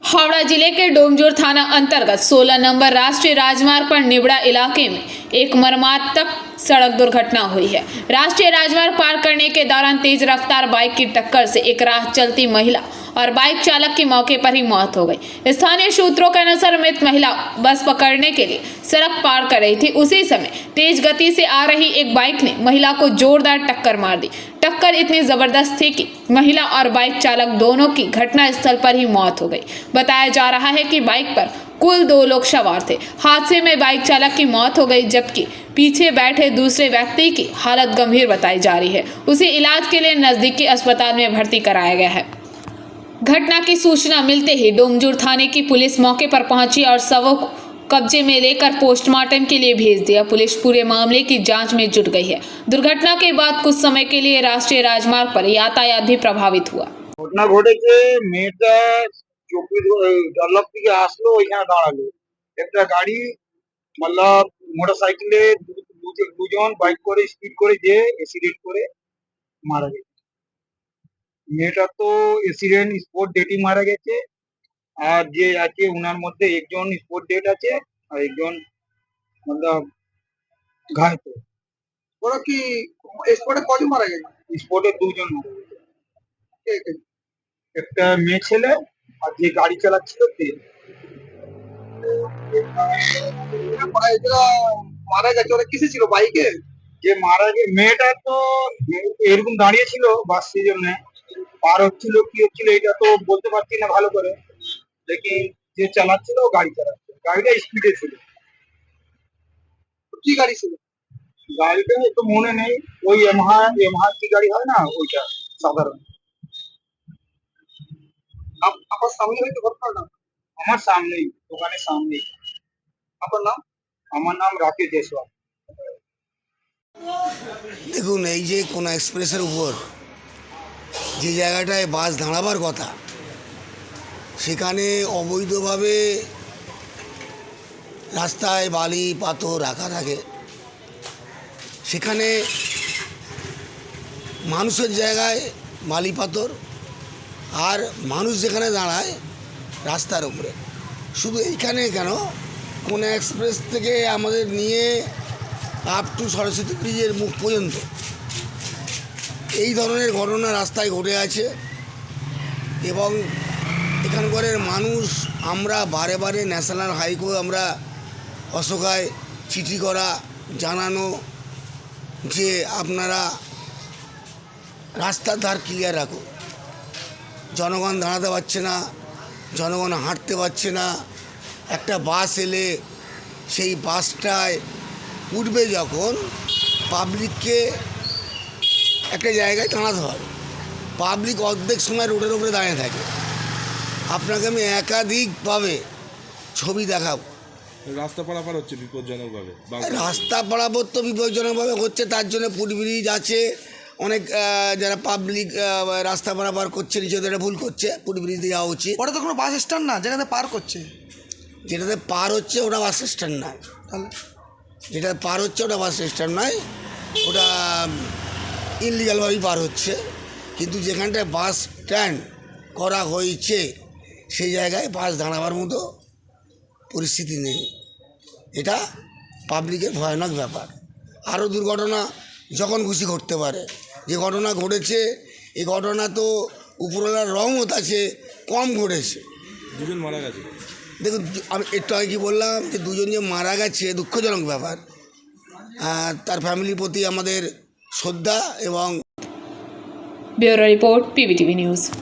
हावड़ा जिले के डोमजोर थाना अंतर्गत 16 नंबर राष्ट्रीय राजमार्ग पर निबड़ा इलाके में एक मर्मांतक सड़क दुर्घटना हुई है। राष्ट्रीय राजमार्ग पार करने के दौरान तेज रफ्तार बाइक की टक्कर से एक राह चलती महिला और बाइक चालक की मौके पर ही मौत हो गई। स्थानीय सूत्रों के अनुसार मृत महिला बस पकड़ने के लिए सड़क पार कर रही थी। उसी समय तेज गति से आ रही एक बाइक ने महिला को जोरदार टक्कर मार दी। टक्कर इतनी जबरदस्त थी कि महिला और बाइक चालक दोनों की घटनास्थल पर ही मौत हो गई। बताया जा रहा है कि बाइक पर कुल 2 लोग सवार थे। हादसे में बाइक चालक की मौत हो गई, जबकि पीछे बैठे दूसरे व्यक्ति की हालत गंभीर बताई जा रही है। उसे इलाज के लिए नजदीकी अस्पताल में भर्ती कराया गया है। घटना की सूचना मिलते ही डोमजोर थाने की पुलिस मौके पर पहुंची और शवों को कब्जे में लेकर पोस्टमार्टम के लिए भेज दिया। पुलिस पूरे मामले की जांच में जुट गई है। दुर्घटना के बाद कुछ समय के लिए राष्ट्रीय राजमार्ग पर यातायात भी प्रभावित हुआ। ঘটনা ঘটেছে মেয়েটা চব্বিশ ডেভেলপ থেকে আসলো, ওইখানে দাঁড়ালো একটা গাড়ি, मतलब মোটরসাইকেলে দুজন বাইক করে স্পিড করে যে অ্যাক্সিডেন্ট করে মারা গেছে। মেয়েটা তো অ্যাক্সিডেন্ট স্পট ডেটই মারা গেছে, আর যে আছে উনার মধ্যে একজন স্পট ডেট আছে আর একজন मतलब ঘায়ত। ওরা কি স্পটে কজন মারা গেছে? স্পটে দুজন মারা গেছে, একটা মেয়ে ছেলে আর যে গাড়ি চালাচ্ছিল সে। এরা মারা গেছে ওরা কিসে ছিল? বাইকে? যে মারা গেছে মেয়েটা তো এরকম দাঁড়িয়ে ছিল বাস জন্য পার হচ্ছিল, কি হচ্ছিল এটা তো বলতে পারছি না ভালো করে, দেখি যে চালাচ্ছিল ও গাড়ি চালাচ্ছিল, গাড়িটা স্পিডে ছিল। কি গাড়ি ছিল? গাড়িটা তো মনে নেই, ওই ইয়ামাহা কি গাড়ি হয় না ওইটা সাধারণ। আপনার সামনে হয়তো ঘটনাটা? আমার সামনেই, দোকানের সামনেই। আপনার নাম? আমার নাম রাকেশ জয়সওয়াল। দেখুন, এই যে কোনো এক্সপ্রেসের উপর যে জায়গাটায় বাস দাঁড়াবার কথা, সেখানে অবৈধভাবে রাস্তায় বালি পাথর রাখা থাকে। সেখানে মানুষের জায়গায় বালি পাথর, আর মানুষ যেখানে দাঁড়ায় রাস্তার উপরে। শুধু এইখানে কেন, কোন এক্সপ্রেস থেকে আমাদের নিয়ে আপ টু সরস্বতী ব্রিজের মুখ পর্যন্ত এই ধরনের ঘটনা রাস্তায় ঘটে আছে। এবং এখানকার মানুষ, আমরা বারে বারে ন্যাশনাল হাইকোর্টে আমরা অসহায় চিঠি করা, জানানো যে আপনারা রাস্তার ধার ক্লিয়ার রাখো। জনগণ দাঁড়াতে পারছে না, জনগণ হাঁটতে পারছে না। একটা বাস এলে সেই বাসটায় উঠবে যখন, পাবলিককে একটা জায়গায় দাঁড়াতে হবে। পাবলিক অর্ধেক সময় রোডের উপরে দাঁড়িয়ে থাকে। আপনাকে আমি একাধিকভাবে ছবি দেখাবো। রাস্তা পারাপার হচ্ছে বিপজ্জনকভাবে। রাস্তা পারাপার তো বিপজ্জনকভাবে হচ্ছে, তার জন্য ফুটব্রিজ আছে। অনেক যারা পাবলিক রাস্তা পারাপার করছে নিজেদের ভুল করছে, ফুটব্রিজ দিয়ে যাওয়া উচিত। ওটা তো কোনো বাস স্ট্যান্ড না যেখানে পার করছে। যেটাতে পার হচ্ছে ওটা বাস স্ট্যান্ড নয়। তাহলে যেটা পার হচ্ছে ওটা বাস স্ট্যান্ড নয়, ওটা ইনলিগালভাবেই পার হচ্ছে। কিন্তু যেখানটায় বাস স্ট্যান্ড করা হয়েছে সেই জায়গায় বাস দাঁড়াবার মতো পরিস্থিতি নেই। এটা পাবলিকের ভয়ানক ব্যাপার। আরও দুর্ঘটনা যখন খুশি ঘটতে পারে। যে ঘটনা ঘটেছে, এই ঘটনা তো উপরওয়ালার রহমত আছে, কম ঘটেছে। দুজন মারা গেছে। দেখুন, আমি একটু আগে কি বললাম যে দুজন যে মারা গেছে দুঃখজনক ব্যাপার। তার ফ্যামিলির প্রতি আমাদের শ্রদ্ধা। এবং ब्यूरो रिपोर्ट, PVTV न्यूज़।